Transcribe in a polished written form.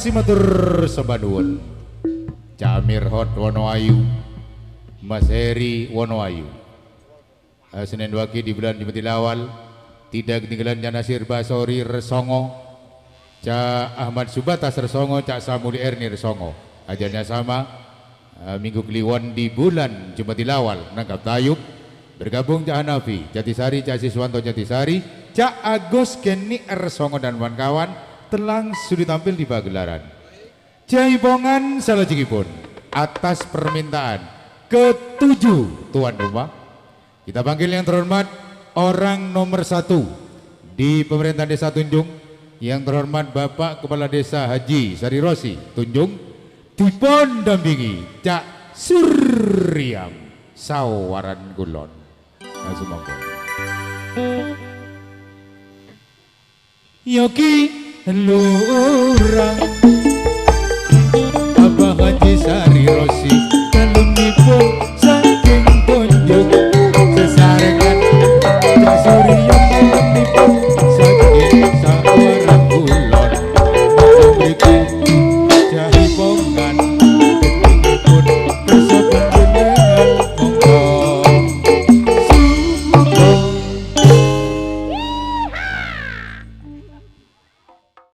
kasih matur sembah nuwun. Cak Amir Hot Wonoayu, Mas Heri Wonoayu. Senin Waki di bulan Jumatil Awal, tidak ketinggalan Cak Nasir Basori Resongo, Cak Ahmad Subatas Resongo, Cak Samuli Erni Resongo. Ajarnya sama, Minggu Kliwon di bulan Jumatil Awal, nangkap tayub. Bergabung Cak Hanafi, Jatisari, Cak Siswanto Jatisari, Cak Agus Kenni Resongo dan kawan-kawan telah sudah tampil di pagelaran. Jaibongan salajengipun atas permintaan ketujuh tuan rumah. Kita panggil yang terhormat orang nomor 1 di pemerintahan Desa Tunjung, yang terhormat Bapak Kepala Desa Haji Sarirosi Tunjung, dipun dampingi Cak Suryam Sawaran Kulon. Langsung monggo. Yogi Lurang